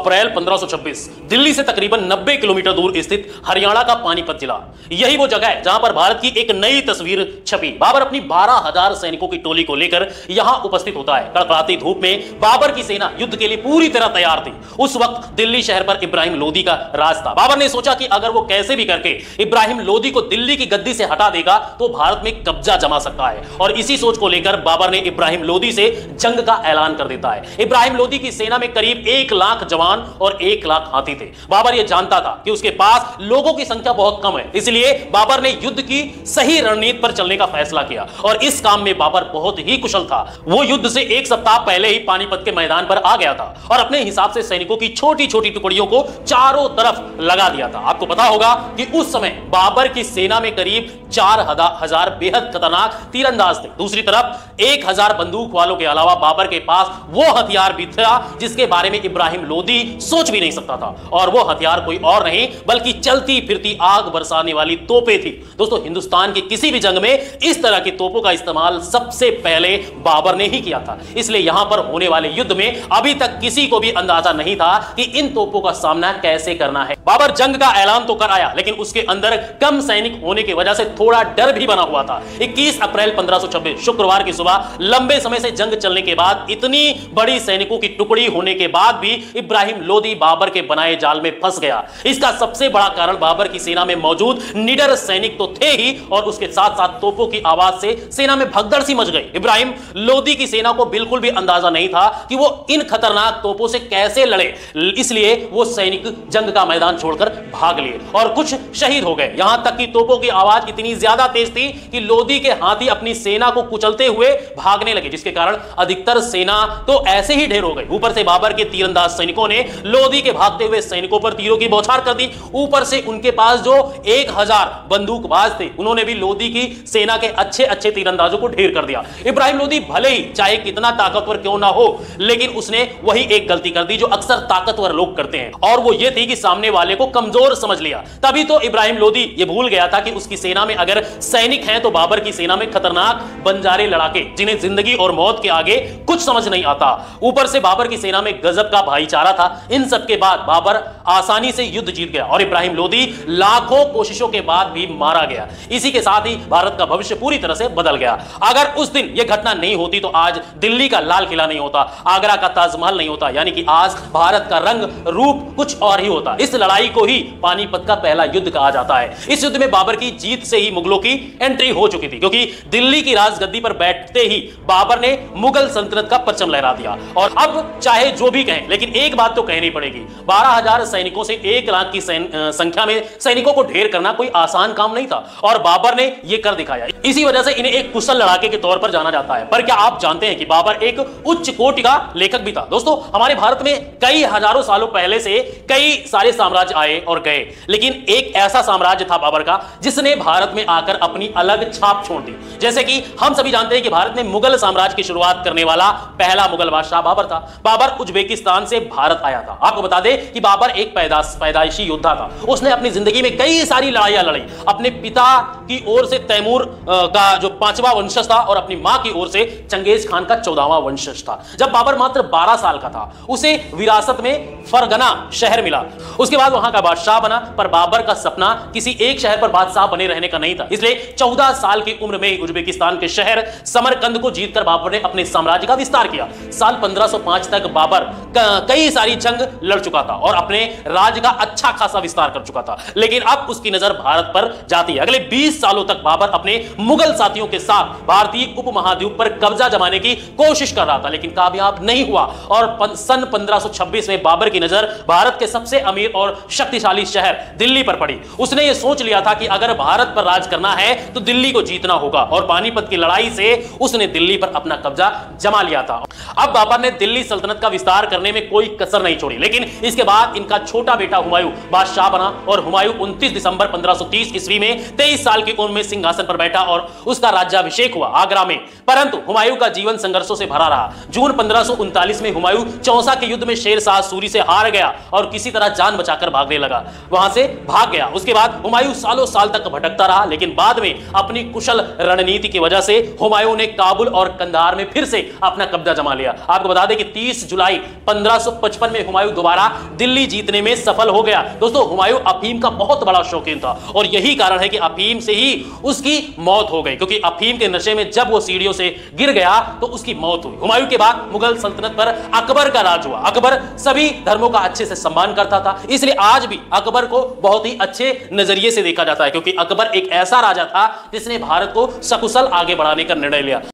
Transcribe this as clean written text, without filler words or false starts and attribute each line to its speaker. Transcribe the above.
Speaker 1: अप्रैल 1526 दिल्ली से तकरीबन 90 किलोमीटर दूर स्थित हरियाणा का पानीपत जिला, यही वो जगह है जहां पर भारत की एक नई तस्वीर छपी। बाबर अपनी 12,000 सैनिकों की टोली को लेकर यहां उपस्थित होता है। कड़कड़ाती धूप में बाबर की सेना युद्ध के लिए पूरी तरह तैयार थी। उस वक्त दिल्ली शहर पर इब्राहिम लोदी का राज था। बाबर ने सोचा कि अगर वो कैसे भी करके इब्राहिम लोदी को दिल्ली की गद्दी से हटा देगा तो भारत में कब्जा जमा सकता है, और इसी सोच को लेकर बाबर ने इब्राहिम लोदी से जंग का ऐलान कर देता है। इब्राहिम लोदी की सेना में करीब 1 लाख जवान और 1 लाख हाथी थे। बाबर यह जानता था कि उसके पास लोगों की संख्या बहुत कम है, इसलिए बाबर ने युद्ध की सही रणनीति पर चलने का फैसला किया, और इस काम में बाबर बहुत ही कुशल था। वो युद्ध से 1 सप्ताह पहले ही पानीपत के मैदान पर आ गया था और अपने हिसाब से सैनिकों की छोटी छोटी टुकड़ियों को चारों तरफ लगा दिया था। आपको पता होगा कि उस समय बाबर की सेना में करीब 4,000 बेहद खतरनाक तीरंदाज थे। दूसरी तरफ 1,000 बंदूक वालों के अलावा बाबर के पास वो हथियार भी था जिसके बारे में इब्राहिम लोदी सोच भी नहीं सकता था, और वो हथियार कोई और नहीं बल्कि चलती फिरती आग बरसाने वाली तोपें थी। दोस्तों, हिंदुस्तान की किसी भी जंग में इस तरह की तोपों का इस्तेमाल सबसे पहले बाबर ने ही किया था। इसलिए यहां पर होने वाले युद्ध में अभी तक किसी को भी अंदाजा नहीं था कि इन तोपों का सामना कैसे करना है। बाबर जंग का ऐलान तो कर आया, लेकिन उसके अंदर कम सैनिक होने की वजह से थोड़ा डर भी बना हुआ था। 21 अप्रैल 1526 शुक्रवार की सुबह लंबे समय से जंग चलने के बाद, इतनी बड़ी सैनिकों की टुकड़ी होने के बाद भी इब्राहिम लोदी बाबर के बनाए जाल में फंस गया। इसका सबसे बड़ा कारण बाबर की सेना में मौजूद निडर सैनिक तो थे ही, और उसके साथ साथ तोपों की आवाज से सेना में भगदड़ सी मच गई। इब्राहिम लोदी की सेना को बिल्कुल भी अंदाजा नहीं था कि वो इन खतरनाक तोपों से कैसे लड़े, इसलिए वो सैनिक जंग का मैदान छोड़कर भाग लिए और कुछ शहीद हो गए। यहां तक कि तोपों की आवाज इतनी ज्यादा तेज थी कि लोदी के हाथी अपनी सेना को कुचलते हुए भागने लगे, जिसके कारण अधिकतर सेना तो ऐसे ही ढेर हो गई। ऊपर से बाबर के तीरंदाज सैनिकों ने लोदी के भागते हुए सैनिकों पर तीरों की बौछार कर दी। ऊपर से उनके पास जो 1,000 बंदूकबाज थे, उन्होंने भी लोदी की सेना के अच्छे अच्छे तीरंदाजों को ढेर कर दिया। इब्राहिम लोदी भले ही चाहे कितना ताकतवर क्यों ना हो, लेकिन उसने वही एक गलती कर दी जो अक्सर ताकतवर लोग करते हैं, और वो ये थी कि सामने वाले को कमजोर समझ लिया। तभी तो इब्राहिम लोदी ये भूल गया था कि उसकी सेना में अगर सैनिक हैं तो बाबर की सेना में खतरनाक बंजारे लड़ाके, जिन्हें जिंदगी और मौत के आगे कुछ समझ नहीं आता। ऊपर से बाबर की सेना में गजब का भाईचारा था। इन सब के बाद बाबर आसानी से युद्ध जीत गया और इब्राहिम लोदी लाखों कोशिशों के बाद भी मारा गया। इसी के साथ ही भारत का भविष्य पूरी तरह से बदल गया। अगर उस दिन यह घटना नहीं होती तो आज दिल्ली का लाल किला नहीं होता, आगरा का ताजमहल नहीं होता, यानी कि आज भारत का रंग रूप कुछ और ही होता। इस लड़ाई को ही पानीपत का पहला युद्ध कहा जाता है। इस युद्ध में बाबर की जीत से ही मुगलों की एंट्री हो चुकी थी, क्योंकि दिल्ली की राजगद्दी पर बैठते ही बाबर ने मुगल सल्तनत का परचम लहरा दिया। और अब चाहे जो भी कहें, लेकिन एक बात तो कहनी पड़ेगी, 12,000 सैनिकों से 1 लाख की संख्या में सैनिकों को ढेर करना कोई आसान काम नहीं था, और बाबर ने यह कर दिखाया। इसी वजह से इन्हें एक कुशल लड़ाके के तौर पर जाना जाता है। पर क्या आप जानते हैं कि बाबर एक उच्च कोटि का लेखक भी था? दोस्तों, हमारे भारत में कई हजारों सालों पहले से कई सारे साम्राज्य आए और गए, लेकिन एक ऐसा साम्राज्य था बाबर का जिसने भारत में आकर अपनी अलग छाप छोड़ दी। जैसे कि हम सभी जानते हैं कि भारत में मुगल साम्राज्य की शुरुआत करने वाला पहला मुगल बादशाह बाबर था। बाबर उज्बेकिस्तान से भारत आया था। आपको बता दें कि बाबर एक पैदाइशी योद्धा था। उसने अपनी जिंदगी में कई सारी लड़ाइयां लड़ी। अपने पिता की ओर से तैमूर का जो 5वां वंशज था, और अपनी मां की ओर से चंगेज खान का 14वां वंशज था। जब बाबर मात्र 12 साल का था, उसे विरासत में फरगना शहर मिला। उसके बाद वहां का बादशाह बना, पर बाबर का सपना किसी एक शहर पर बादशाह बने रहने का नहीं था। इसलिए 14 साल की उम्र में उज्बेकिस्तान के शहर समरकंद को जीतकर बाबर ने अपने साम्राज्य का विस्तार किया। साल 1505 तक बाबर कई सारी जंग लड़ चुका था और अपने राज्य का अच्छा खासा विस्तार कर चुका था, लेकिन अब उसकी नजर भारत पर जाती है। अगले 20 सालों तक बाबर अपने मुगल साथियों के साथ भारतीय उपमहाद्वीप पर कब्जा जमाने की कोशिश कर रहा था, लेकिन कामयाब नहीं हुआ। और सन 1526 में बाबर की नजर भारत के सबसे अमीर और शक्तिशाली शहर दिल्ली पर पड़ी। उसने यह सोच लिया था कि अगर भारत पर राज करना है तो दिल्ली को जीतना होगा, और पानीपत की लड़ाई से उसने दिल्ली पर अपना कब्जा जमा लिया था। अब बाबर ने दिल्ली सल्तनत का विस्तार करने में कोई कसर नहीं छोड़ी, लेकिन इसके बाद इनका छोटा बेटा हुमायूं बादशाह बना, और हुमायूं 29 दिसंबर 1530 ईस्वी में 23 साल की उम्र में सिंहासन पर बैठा और उसका राज्याभिषेक हुआ आगरा में। परंतु हुमायूं का जीवन संघर्षों से भरा रहा। जून 1539 में हुमायूं चौसा के युद्ध में शेर शाह सूरी से हार गया और किसी तरह जान बचाकर भागने लगा, वहां से भाग गया। उसके बाद हुमायूं सालों साल तक भटकता रहा, लेकिन बाद में अपनी कुशल रणनीति की वजह से हुमायूं ने काबुल और कंधार में फिर से अपना कब्जा जमा लिया। आपको बता दें कि 30 जुलाई 1555 में हुमायूं दोबारा दिल्ली जीतने में सफल हो गया। दोस्तों, हुमायूं अफीम का बहुत बड़ा शौकीन था और यही कारण है कि अफीम से ही उसकी मौत हो गई, क्योंकि अफीम के नशे में जब वो सीढ़ियों से गिर गया तो उसकी मौत हुई। हुमायूं के बाद मुगल सल्तनत पर अकबर का राज हुआ। अकबर सभी धर्मों का अच्छे से सम्मान करता था, इसलिए आज भी अकबर को बहुत ही अच्छे नजरिए से देखा जाता है, क्योंकि अकबर एक ऐसा राजा था जिसने भारत को सकुशल आगे बढ़ाने का निर्णय लिया।